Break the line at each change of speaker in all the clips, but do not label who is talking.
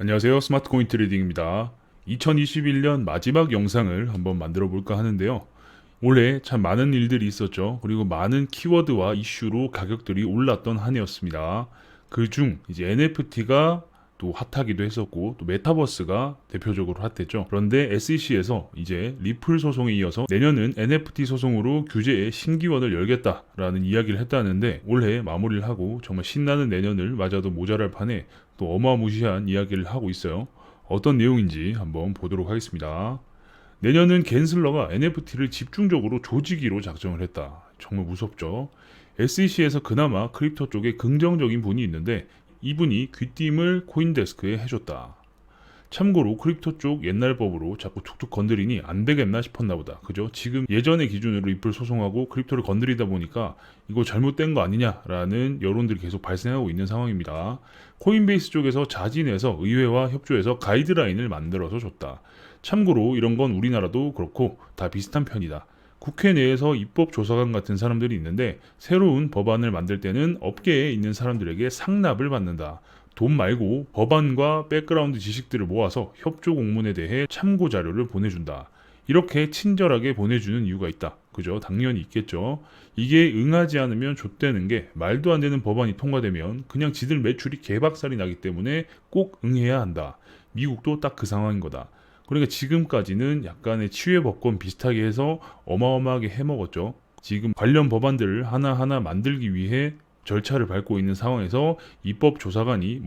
안녕하세요. 스마트코인 트레이딩입니다. 2021년 마지막 영상을 한번 만들어 볼까 하는데요. 올해 참 많은 일들이 있었죠. 그리고 많은 키워드와 이슈로 가격들이 올랐던 한 해였습니다. 그중 이제 NFT가 또 핫하기도 했었고 또 메타버스가 대표적으로 핫했죠. 그런데 SEC에서 이제 리플 소송에 이어서 내년은 NFT 소송으로 규제의 신기원을 열겠다라는 이야기를 했다는데 올해 마무리를 하고 정말 신나는 내년을 맞아도 모자랄 판에 또 어마무시한 이야기를 하고 있어요. 어떤 내용인지 한번 보도록 하겠습니다. 내년은 갠슬러가 NFT를 집중적으로 조지기로 작정을 했다. 정말 무섭죠. SEC에서 그나마 크립토 쪽에 긍정적인 분이 있는데 이분이 귀띔을 코인데스크에 해줬다. 참고로 크립토 쪽 옛날 법으로 자꾸 툭툭 건드리니 안 되겠나 싶었나 보다. 그죠? 지금 예전의 기준으로 리플 소송하고 크립토를 건드리다 보니까 이거 잘못된 거 아니냐라는 여론들이 계속 발생하고 있는 상황입니다. 코인베이스 쪽에서 자진해서 의회와 협조해서 가이드라인을 만들어서 줬다. 참고로 이런 건 우리나라도 그렇고 다 비슷한 편이다. 국회 내에서 입법조사관 같은 사람들이 있는데 새로운 법안을 만들 때는 업계에 있는 사람들에게 상납을 받는다. 돈 말고 법안과 백그라운드 지식들을 모아서 협조 공문에 대해 참고 자료를 보내준다. 이렇게 친절하게 보내주는 이유가 있다. 그죠? 당연히 있겠죠. 이게 응하지 않으면 좆되는 게 말도 안 되는 법안이 통과되면 그냥 지들 매출이 개박살이 나기 때문에 꼭 응해야 한다. 미국도 딱 그 상황인 거다. 그러니까 지금까지는 약간의 치외 법권 비슷하게 해서 어마어마하게 해먹었죠. 지금 관련 법안들을 하나하나 만들기 위해 절차를 밟고 있는 상황에서 입법조사관이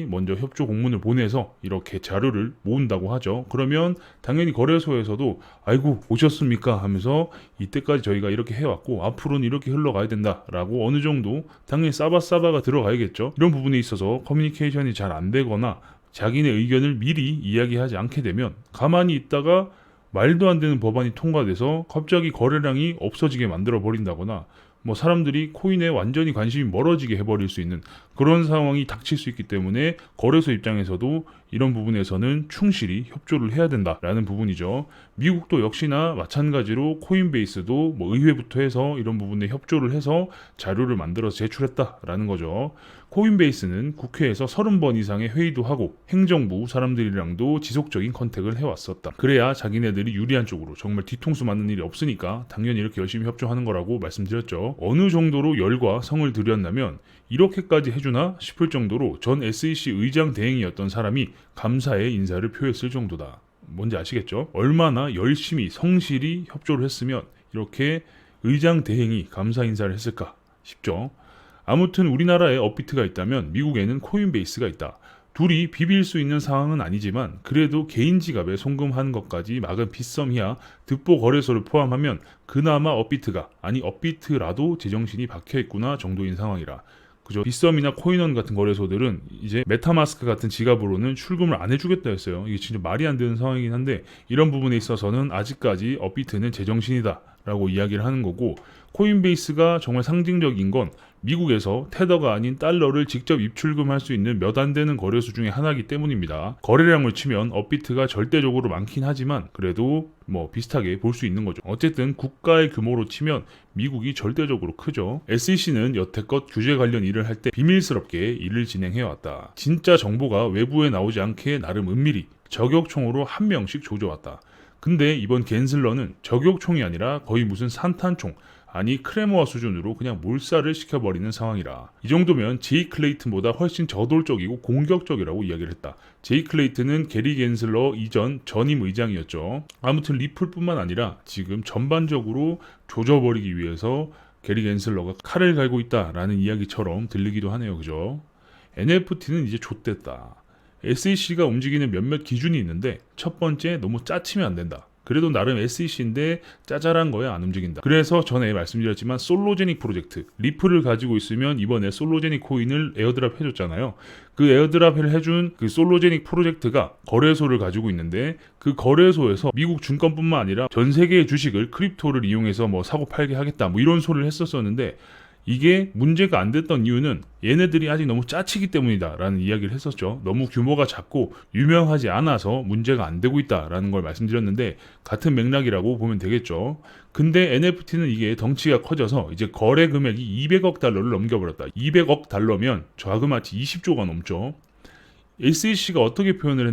먼저 협조 공문을 보내서 이렇게 자료를 모은다고 하죠. 그러면 당연히 거래소에서도 아이고 오셨습니까 하면서 이때까지 저희가 이렇게 해왔고 앞으로는 이렇게 흘러가야 된다라고 어느 정도 당연히 싸바싸바가 들어가야겠죠. 이런 부분에 있어서 커뮤니케이션이 잘 안 되거나 자기네 의견을 미리 이야기하지 않게 되면 가만히 있다가 말도 안 되는 법안이 통과돼서 갑자기 거래량이 없어지게 만들어 버린다거나 뭐 사람들이 코인에 완전히 관심이 멀어지게 해버릴 수 있는 그런 상황이 닥칠 수 있기 때문에 거래소 입장에서도 이런 부분에서는 충실히 협조를 해야 된다라는 부분이죠. 미국도 역시나 마찬가지로 코인베이스도 뭐 의회부터 해서 이런 부분에 협조를 해서 자료를 만들어서 제출했다라는 거죠. 코인베이스는 국회에서 30번 이상의 회의도 하고 행정부 사람들이랑도 지속적인 컨택을 해왔었다. 그래야 자기네들이 유리한 쪽으로 정말 뒤통수 맞는 일이 없으니까 당연히 이렇게 열심히 협조하는 거라고 말씀드렸죠. 어느 정도로 열과 성을 들였냐면 이렇게까지 해주나 싶을 정도로 전 SEC 의장 대행이었던 사람이 감사의 인사를 표했을 정도다. 뭔지 아시겠죠? 얼마나 열심히 성실히 협조를 했으면 이렇게 의장 대행이 감사 인사를 했을까 싶죠. 아무튼 우리나라에 업비트가 있다면 미국에는 코인베이스가 있다. 둘이 비빌 수 있는 상황은 아니지만 그래도 개인 지갑에 송금하는 것까지 막은 빗썸이야 득보 거래소를 포함하면 그나마 업비트라도 제정신이 박혀있구나 정도인 상황이라. 그죠? 빗썸이나 코인원 같은 거래소들은 이제 메타마스크 같은 지갑으로는 출금을 안 해주겠다 했어요. 이게 진짜 말이 안 되는 상황이긴 한데 이런 부분에 있어서는 아직까지 업비트는 제정신이다 라고 이야기를 하는 거고 코인베이스가 정말 상징적인 건 미국에서 테더가 아닌 달러를 직접 입출금할 수 있는 몇 안 되는 거래소 중에 하나이기 때문입니다. 거래량을 치면 업비트가 절대적으로 많긴 하지만 그래도 뭐 비슷하게 볼 수 있는 거죠. 어쨌든 국가의 규모로 치면 미국이 절대적으로 크죠. SEC는 여태껏 규제 관련 일을 할 때 비밀스럽게 일을 진행해왔다. 진짜 정보가 외부에 나오지 않게 나름 은밀히 저격총으로 한 명씩 조져왔다. 근데 이번 갠슬러는 저격총이 아니라 거의 무슨 산탄총 아니 크레모아 수준으로 그냥 몰살을 시켜버리는 상황이라. 이 정도면 제이 클레이튼보다 훨씬 저돌적이고 공격적이라고 이야기를 했다. 제이 클레이튼은 게리 갠슬러 이전 전임 의장이었죠. 아무튼 리플뿐만 아니라 지금 전반적으로 조져버리기 위해서 게리 갠슬러가 칼을 갈고 있다라는 이야기처럼 들리기도 하네요. 그죠? NFT는 이제 좆됐다. SEC가 움직이는 몇몇 기준이 있는데 첫 번째 너무 짜치면 안 된다. 그래도 나름 SEC인데 짜잘한 거에 안 움직인다. 그래서 전에 말씀드렸지만 솔로제닉 프로젝트 리플을 가지고 있으면 이번에 솔로제닉 코인을 에어드랍 해줬잖아요. 그 에어드랍을 해준 그 솔로제닉 프로젝트가 거래소를 가지고 있는데 그 거래소에서 미국 증권뿐만 아니라 전 세계의 주식을 크립토를 이용해서 뭐 사고 팔게 하겠다 뭐 이런 소리를 했었었는데 이게 문제가 안 됐던 이유는 얘네들이 아직 너무 짜치기 때문이다 라는 이야기를 했었죠. 너무 규모가 작고 유명하지 않아서 문제가 안 되고 있다라는 걸 말씀드렸는데 같은 맥락이라고 보면 되겠죠. 근데 NFT는 이게 덩치가 커져서 이제 거래 금액이 200억 달러를 넘겨버렸다. 200억 달러면 자그마치 20조가 넘죠. SEC가 어떻게 표현을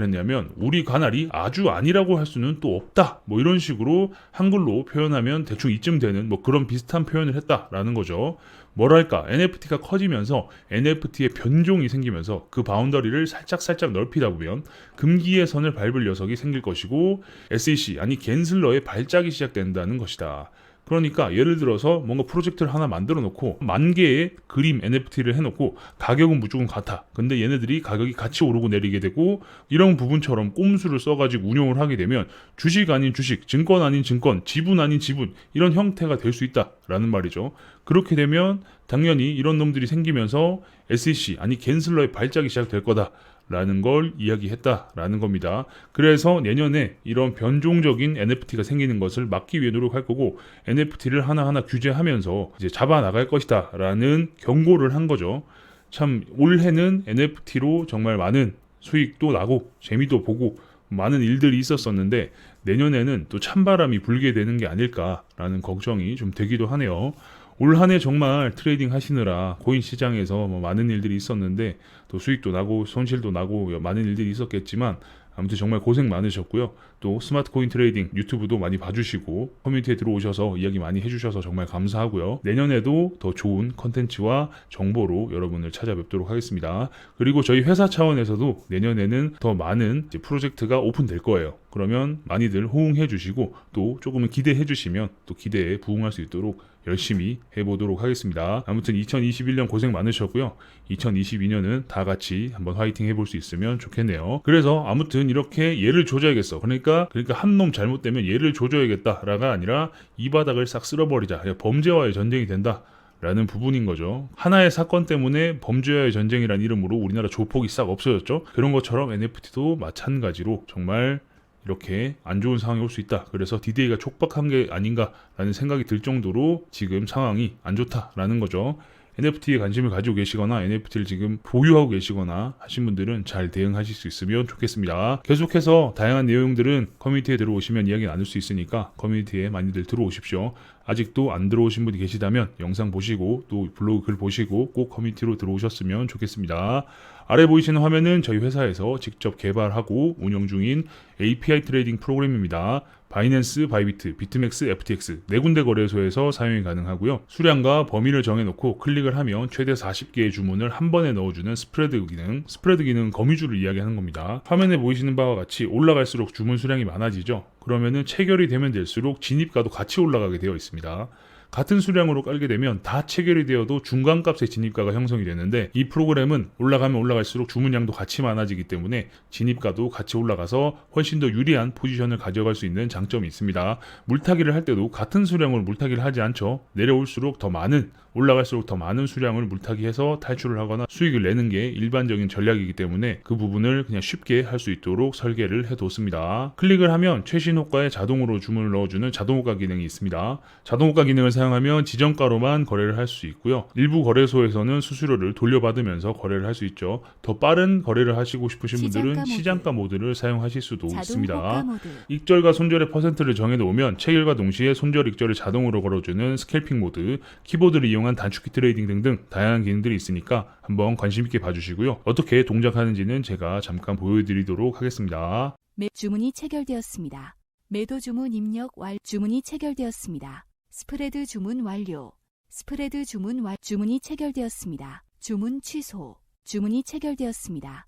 했냐면 우리 관할이 아주 아니라고 할 수는 또 없다. 뭐 이런 식으로 한글로 표현하면 대충 이쯤 되는 뭐 그런 비슷한 표현을 했다라는 거죠. 뭐랄까 NFT가 커지면서 NFT의 변종이 생기면서 그 바운더리를 살짝 넓히다 보면 금기의 선을 밟을 녀석이 생길 것이고 SEC 아니 갠슬러의 발작이 시작된다는 것이다. 그러니까 예를 들어서 뭔가 프로젝트를 하나 만들어 놓고 10,000개의 그림 NFT를 해놓고 가격은 무조건 같아. 근데 얘네들이 가격이 같이 오르고 내리게 되고 이런 부분처럼 꼼수를 써가지고 운용을 하게 되면 주식 아닌 주식, 증권 아닌 증권, 지분 아닌 지분 이런 형태가 될 수 있다라는 말이죠. 그렇게 되면 당연히 이런 놈들이 생기면서 SEC 아니 갠슬러의 발작이 시작될 거다. 라는 걸 이야기했다라는 겁니다. 그래서 내년에 이런 변종적인 NFT가 생기는 것을 막기 위해 노력할 거고 NFT를 하나하나 규제하면서 이제 잡아나갈 것이다 라는 경고를 한 거죠. 참 올해는 NFT로 정말 많은 수익도 나고 재미도 보고 많은 일들이 있었었는데 내년에는 또 찬바람이 불게 되는 게 아닐까라는 걱정이 좀 되기도 하네요. 올 한 해 정말 트레이딩 하시느라 코인 시장에서 뭐 많은 일들이 있었는데 또 수익도 나고 손실도 나고 많은 일들이 있었겠지만 아무튼 정말 고생 많으셨고요. 또 스마트 코인 트레이딩 유튜브도 많이 봐주시고 커뮤니티에 들어오셔서 이야기 많이 해주셔서 정말 감사하고요. 내년에도 더 좋은 컨텐츠와 정보로 여러분을 찾아뵙도록 하겠습니다. 그리고 저희 회사 차원에서도 내년에는 더 많은 프로젝트가 오픈될 거예요. 그러면 많이들 호응해 주시고 또 조금은 기대해 주시면 또 기대에 부응할 수 있도록 열심히 해보도록 하겠습니다. 아무튼 2021년 고생 많으셨고요. 2022년은 다 같이 한번 화이팅 해볼 수 있으면 좋겠네요. 그래서 아무튼 이렇게 얘를 조져야겠어. 그러니까 한 놈 잘못되면 얘를 조져야겠다라가 아니라 이 바닥을 싹 쓸어버리자. 범죄와의 전쟁이 된다. 라는 부분인 거죠. 하나의 사건 때문에 범죄와의 전쟁이라는 이름으로 우리나라 조폭이 싹 없어졌죠. 그런 것처럼 NFT도 마찬가지로 정말 이렇게 안 좋은 상황이 올 수 있다. 그래서 D-Day가 촉박한 게 아닌가라는 생각이 들 정도로 지금 상황이 안 좋다라는 거죠. NFT에 관심을 가지고 계시거나 NFT를 지금 보유하고 계시거나 하신 분들은 잘 대응하실 수 있으면 좋겠습니다. 계속해서 다양한 내용들은 커뮤니티에 들어오시면 이야기 나눌 수 있으니까 커뮤니티에 많이들 들어오십시오. 아직도 안 들어오신 분이 계시다면 영상 보시고 또 블로그 글 보시고 꼭 커뮤니티로 들어오셨으면 좋겠습니다. 아래 보이시는 화면은 저희 회사에서 직접 개발하고 운영 중인 API 트레이딩 프로그램입니다. 바이낸스, 바이비트, 비트맥스, FTX 네 군데 거래소에서 사용이 가능하고요. 수량과 범위를 정해놓고 클릭을 하면 최대 40개의 주문을 한 번에 넣어주는 스프레드 기능 거미줄을 이야기하는 겁니다. 화면에 보이시는 바와 같이 올라갈수록 주문 수량이 많아지죠. 그러면은 체결이 되면 될수록 진입가도 같이 올라가게 되어 있습니다. 같은 수량으로 깔게 되면 다 체결이 되어도 중간값의 진입가가 형성이 되는데 이 프로그램은 올라가면 올라갈수록 주문량도 같이 많아지기 때문에 진입가도 같이 올라가서 훨씬 더 유리한 포지션을 가져갈 수 있는 장점이 있습니다. 물타기를 할 때도 같은 수량으로 물타기를 하지 않죠. 내려올수록 더 많은 올라갈수록 더 많은 수량을 물타기해서 탈출을 하거나 수익을 내는 게 일반적인 전략이기 때문에 그 부분을 그냥 쉽게 할 수 있도록 설계를 해뒀습니다. 클릭을 하면 최신 호가에 자동으로 주문을 넣어주는 자동호가 기능이 있습니다. 자동호가 기능을 사용하면 지정가로만 거래를 할 수 있고요. 일부 거래소에서는 수수료를 돌려받으면서 거래를 할 수 있죠. 더 빠른 거래를 하시고 싶으신 분들은 시장가 모드를 사용하실 수도 있습니다. 익절과 손절의 퍼센트를 정해놓으면 체결과 동시에 손절 익절을 자동으로 걸어주는 스캘핑 모드, 키보드를 이용한 단축키 트레이딩 등등 다양한 기능들이 있으니까 한번 관심 있게 봐주시고요. 어떻게 동작하는지는 제가 잠깐 보여드리도록 하겠습니다.
주문이 체결되었습니다. 매도 주문 입력 주문이 체결되었습니다. 스프레드 주문 완료. 스프레드 주문 주문이 체결되었습니다. 주문 취소. 주문이 체결되었습니다.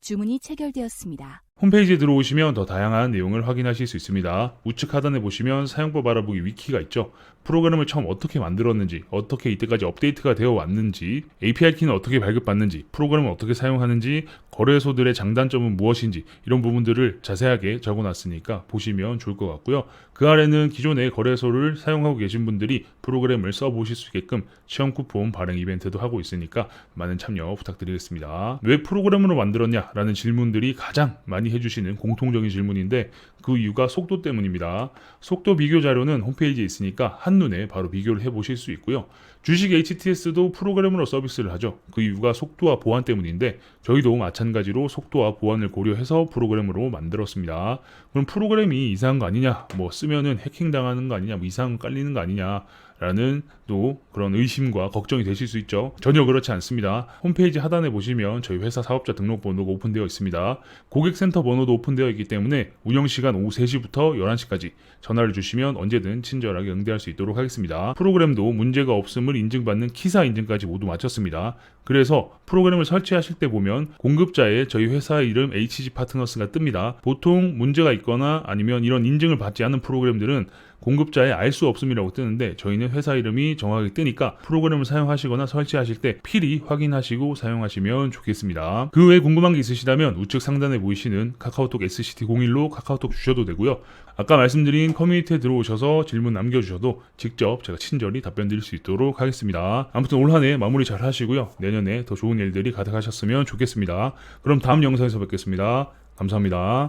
주문이 체결되었습니다.
홈페이지에 들어오시면 더 다양한 내용을 확인하실 수 있습니다. 우측 하단에 보시면 사용법 알아보기 위키가 있죠. 프로그램을 처음 어떻게 만들었는지, 어떻게 이때까지 업데이트가 되어 왔는지, API 키는 어떻게 발급받는지, 프로그램을 어떻게 사용하는지, 거래소들의 장단점은 무엇인지 이런 부분들을 자세하게 적어놨으니까 보시면 좋을 것 같고요. 그 아래는 기존의 거래소를 사용하고 계신 분들이 프로그램을 써보실 수 있게끔 시험 쿠폰 발행 이벤트도 하고 있으니까 많은 참여 부탁드리겠습니다. 왜 프로그램으로 만들었냐라는 질문들이 가장 많이 해주시는 공통적인 질문인데 그 이유가 속도 때문입니다. 속도 비교 자료는 홈페이지에 있으니까 한눈에 바로 비교를 해보실 수 있고요. 주식 HTS도 프로그램으로 서비스를 하죠. 그 이유가 속도와 보안 때문인데 저희도 마찬가지로 속도와 보안을 고려해서 프로그램으로 만들었습니다. 그럼 프로그램이 이상한 거 아니냐, 뭐 쓰면은 해킹 당하는 거 아니냐, 뭐 이상 깔리는 거 아니냐 라는 또 그런 의심과 걱정이 되실 수 있죠. 전혀 그렇지 않습니다. 홈페이지 하단에 보시면 저희 회사 사업자 등록번호가 오픈되어 있습니다. 고객센터 번호도 오픈되어 있기 때문에 운영시간 오후 3시부터 11시까지 전화를 주시면 언제든 친절하게 응대할 수 있도록 하겠습니다. 프로그램도 문제가 없음을 인증받는 키사 인증까지 모두 마쳤습니다. 그래서 프로그램을 설치하실 때 보면 공급자에 저희 회사 이름 HG 파트너스가 뜹니다. 보통 문제가 있거나 아니면 이런 인증을 받지 않은 프로그램들은 공급자에 알 수 없음이라고 뜨는데 저희는 회사 이름이 정확하게 뜨니까 프로그램을 사용하시거나 설치하실 때 필히 확인하시고 사용하시면 좋겠습니다. 그 외에 궁금한 게 있으시다면 우측 상단에 보이시는 카카오톡 SCT01로 카카오톡 주셔도 되고요. 아까 말씀드린 커뮤니티에 들어오셔서 질문 남겨주셔도 직접 제가 친절히 답변 드릴 수 있도록 하겠습니다. 아무튼 올 한 해 마무리 잘 하시고요. 내년에 더 좋은 일들이 가득하셨으면 좋겠습니다. 그럼 다음 영상에서 뵙겠습니다. 감사합니다.